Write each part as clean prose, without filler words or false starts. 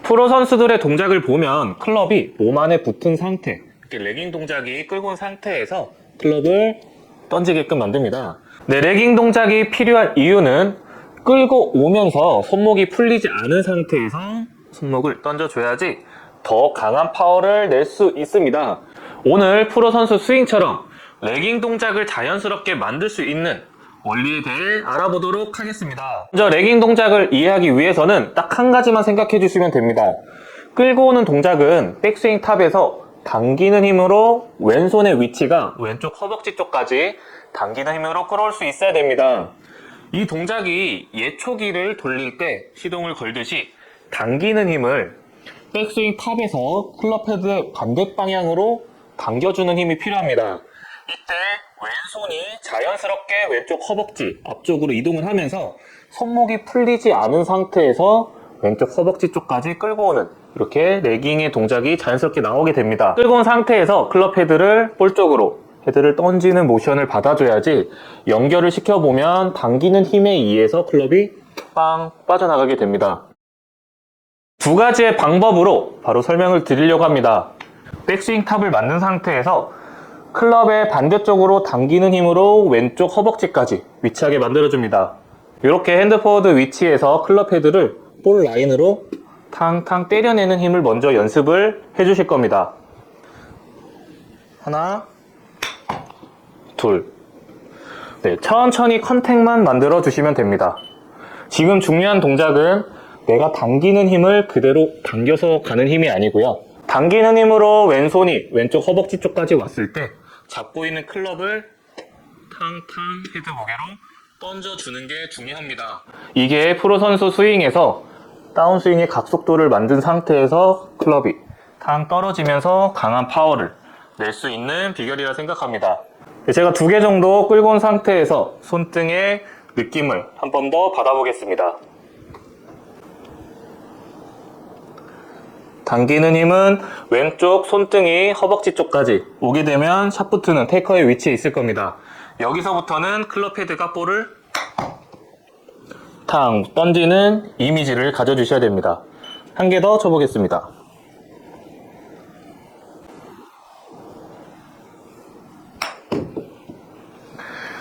프로 선수들의 동작을 보면 클럽이 몸 안에 붙은 상태, 이렇게 레깅 동작이 끌고 온 상태에서 클럽을 던지게끔 만듭니다. 네, 레깅 동작이 필요한 이유는 끌고 오면서 손목이 풀리지 않은 상태에서 손목을 던져줘야지 더 강한 파워를 낼 수 있습니다. 오늘 프로 선수 스윙처럼 레깅 동작을 자연스럽게 만들 수 있는 원리에 대해 알아보도록 하겠습니다. 먼저 레깅 동작을 이해하기 위해서는 딱 한 가지만 생각해 주시면 됩니다. 끌고 오는 동작은 백스윙 탑에서 당기는 힘으로 왼손의 위치가 왼쪽 허벅지 쪽까지 당기는 힘으로 끌어올 수 있어야 됩니다. 이 동작이 예초기를 돌릴 때 시동을 걸듯이 당기는 힘을 백스윙 탑에서 클럽 헤드의 반대 방향으로 당겨주는 힘이 필요합니다. 이때 왼손이 자연스럽게 왼쪽 허벅지 앞쪽으로 이동을 하면서 손목이 풀리지 않은 상태에서 왼쪽 허벅지 쪽까지 끌고 오는 이렇게 레깅의 동작이 자연스럽게 나오게 됩니다. 끌고 온 상태에서 클럽 헤드를 볼 쪽으로 헤드를 던지는 모션을 받아줘야지 연결을 시켜보면 당기는 힘에 의해서 클럽이 빵 빠져나가게 됩니다. 두 가지의 방법으로 바로 설명을 드리려고 합니다. 백스윙 탑을 만든 상태에서 클럽의 반대쪽으로 당기는 힘으로 왼쪽 허벅지까지 위치하게 만들어줍니다. 이렇게 핸드포워드 위치에서 클럽 헤드를 볼 라인으로 탕탕 때려내는 힘을 먼저 연습을 해주실 겁니다. 하나, 둘. 네, 천천히 컨택만 만들어 주시면 됩니다. 지금 중요한 동작은 내가 당기는 힘을 그대로 당겨서 가는 힘이 아니고요. 당기는 힘으로 왼손이 왼쪽 허벅지 쪽까지 왔을 때 잡고 있는 클럽을 탕탕 헤드 무게로 던져주는 게 중요합니다. 이게 프로 선수 스윙에서 다운스윙의 각속도를 만든 상태에서 클럽이 탕 떨어지면서 강한 파워를 낼 수 있는 비결이라 생각합니다. 제가 2개 정도 끌고 온 상태에서 손등의 느낌을 한 번 더 받아보겠습니다. 당기는 힘은 왼쪽 손등이 허벅지 쪽까지 오게 되면 샤프트는 테이커의 위치에 있을 겁니다. 여기서부터는 클럽 헤드가 볼을 탕 던지는 이미지를 가져주셔야 됩니다. 한 개 더 쳐보겠습니다.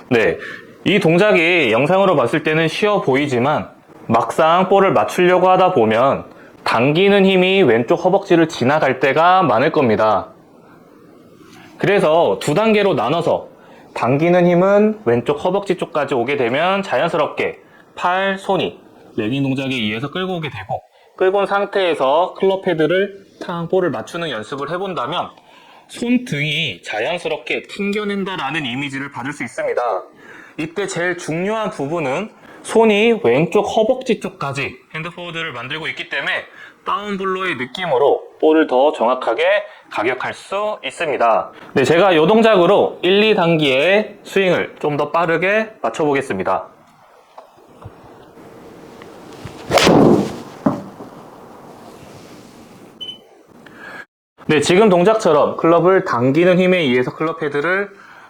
네, 이 동작이 영상으로 봤을 때는 쉬워 보이지만 막상 볼을 맞추려고 하다 보면 당기는 힘이 왼쪽 허벅지를 지나갈 때가 많을 겁니다. 그래서 2단계로 나눠서 당기는 힘은 왼쪽 허벅지 쪽까지 오게 되면 자연스럽게 팔, 손이 레깅 동작에 의해서 끌고 오게 되고 끌고 온 상태에서 클럽 헤드를 탕 볼을 맞추는 연습을 해본다면 손등이 자연스럽게 튕겨낸다라는 이미지를 받을 수 있습니다. 이때 제일 중요한 부분은 손이 왼쪽 허벅지 쪽까지 핸드포워드를 만들고 있기 때문에 다운블로의 느낌으로 볼을 더 정확하게 가격할 수 있습니다. 네, 제가 이 동작으로 1, 2단계의 스윙을 좀 더 빠르게 맞춰보겠습니다. 네, 지금 동작처럼 클럽을 당기는 힘에 의해서 클럽 헤드를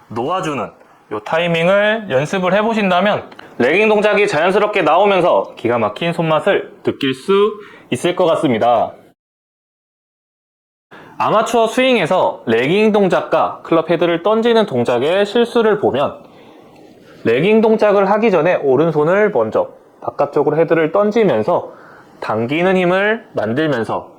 놓아주는 이 타이밍을 연습을 해보신다면 레깅 동작이 자연스럽게 나오면서 기가 막힌 손맛을 느낄 수 있을 것 같습니다. 아마추어 스윙에서 레깅 동작과 클럽 헤드를 던지는 동작의 실수를 보면 레깅 동작을 하기 전에 오른손을 먼저 바깥쪽으로 헤드를 던지면서 당기는 힘을 만들면서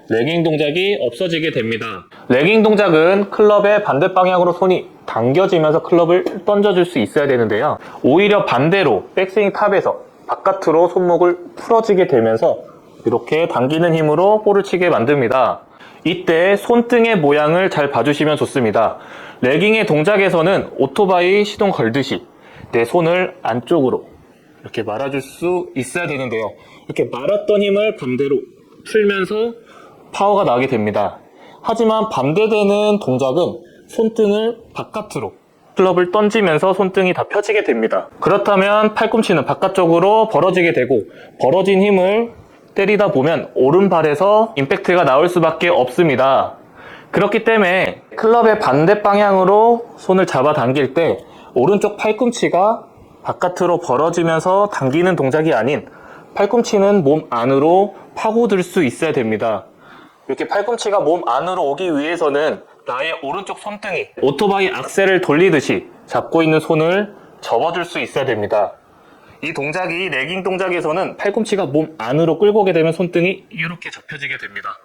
레깅 동작이 없어지게 됩니다. 레깅 동작은 클럽의 반대 방향으로 손이 당겨지면서 클럽을 던져줄 수 있어야 되는데요. 오히려 반대로 백스윙 탑에서 바깥으로 손목을 풀어지게 되면서 이렇게 당기는 힘으로 볼을 치게 만듭니다. 이때 손등의 모양을 잘 봐주시면 좋습니다. 레깅의 동작에서는 오토바이 시동 걸듯이 내 손을 안쪽으로 이렇게 말아줄 수 있어야 되는데요. 이렇게 말았던 힘을 반대로 풀면서 파워가 나게 됩니다. 하지만 반대되는 동작은 손등을 바깥으로 클럽을 던지면서 손등이 다 펴지게 됩니다. 그렇다면 팔꿈치는 바깥쪽으로 벌어지게 되고 벌어진 힘을 때리다 보면 오른발에서 임팩트가 나올 수밖에 없습니다. 그렇기 때문에 클럽의 반대 방향으로 손을 잡아 당길 때 오른쪽 팔꿈치가 바깥으로 벌어지면서 당기는 동작이 아닌 팔꿈치는 몸 안으로 파고들 수 있어야 됩니다. 이렇게 팔꿈치가 몸 안으로 오기 위해서는 나의 오른쪽 손등이 오토바이 악셀을 돌리듯이 잡고 있는 손을 접어줄 수 있어야 됩니다. 이 동작이 레깅 동작에서는 팔꿈치가 몸 안으로 끌고 오게 되면 손등이 이렇게 접혀지게 됩니다.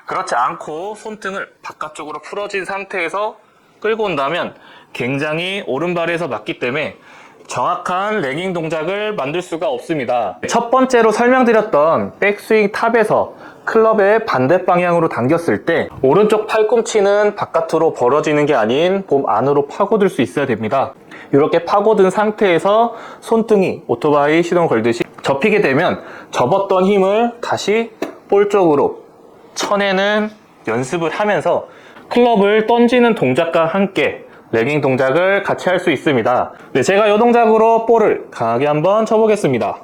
그렇지 않고 손등을 바깥쪽으로 풀어진 상태에서 끌고 온다면 굉장히 오른발에서 맞기 때문에 정확한 레깅 동작을 만들 수가 없습니다. 첫 번째로 설명드렸던 백스윙 탑에서 클럽의 반대 방향으로 당겼을 때 오른쪽 팔꿈치는 바깥으로 벌어지는 게 아닌 몸 안으로 파고들 수 있어야 됩니다. 이렇게 파고든 상태에서 손등이 오토바이 시동 걸듯이 접히게 되면 접었던 힘을 다시 볼 쪽으로 쳐내는 연습을 하면서 클럽을 던지는 동작과 함께 레깅 동작을 같이 할 수 있습니다. 네, 제가 이 동작으로 볼을 강하게 한번 쳐보겠습니다.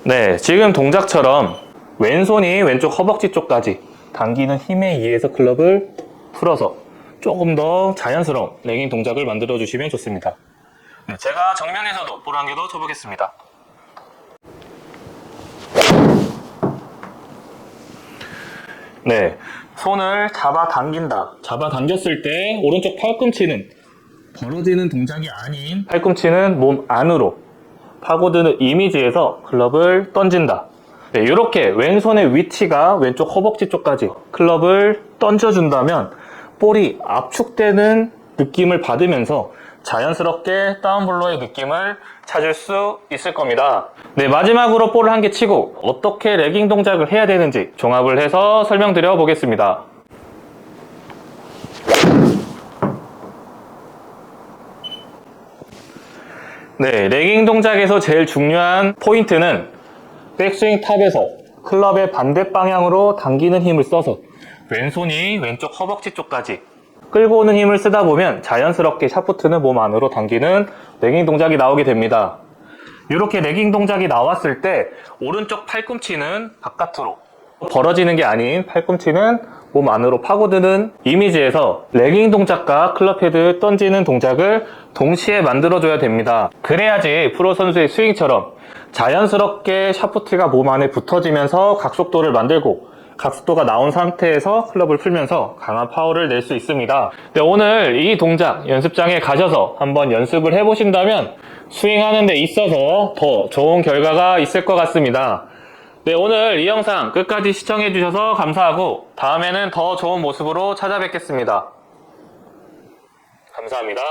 네, 지금 동작처럼 왼손이 왼쪽 허벅지 쪽까지 당기는 힘에 의해서 클럽을 풀어서 조금 더 자연스러운 레깅 동작을 만들어 주시면 좋습니다. 네, 제가 정면에서도 볼 한 개 더 쳐보겠습니다. 네, 손을 잡아 당긴다. 잡아 당겼을 때 오른쪽 팔꿈치는 벌어지는 동작이 아닌 팔꿈치는 몸 안으로 파고드는 이미지에서 클럽을 던진다. 네, 이렇게 왼손의 위치가 왼쪽 허벅지 쪽까지 클럽을 던져준다면 볼이 압축되는 느낌을 받으면서 자연스럽게 다운블로의 느낌을 찾을 수 있을 겁니다. 네, 마지막으로 볼을 한 개 치고 어떻게 레깅 동작을 해야 되는지 종합을 해서 설명드려 보겠습니다. 네, 레깅 동작에서 제일 중요한 포인트는 백스윙 탑에서 클럽의 반대 방향으로 당기는 힘을 써서 왼손이 왼쪽 허벅지 쪽까지 끌고 오는 힘을 쓰다 보면 자연스럽게 샤프트는 몸 안으로 당기는 레깅 동작이 나오게 됩니다. 이렇게 레깅 동작이 나왔을 때 오른쪽 팔꿈치는 바깥으로 벌어지는 게 아닌 팔꿈치는 몸 안으로 파고드는 이미지에서 레깅 동작과 클럽 헤드 던지는 동작을 동시에 만들어줘야 됩니다. 그래야지 프로 선수의 스윙처럼 자연스럽게 샤프트가 몸 안에 붙어지면서 각속도를 만들고 각속도가 나온 상태에서 클럽을 풀면서 강한 파워를 낼 수 있습니다. 네, 오늘 이 동작 연습장에 가셔서 한번 연습을 해보신다면 스윙하는 데 있어서 더 좋은 결과가 있을 것 같습니다. 네, 오늘 이 영상 끝까지 시청해 주셔서 감사하고 다음에는 더 좋은 모습으로 찾아뵙겠습니다. 감사합니다.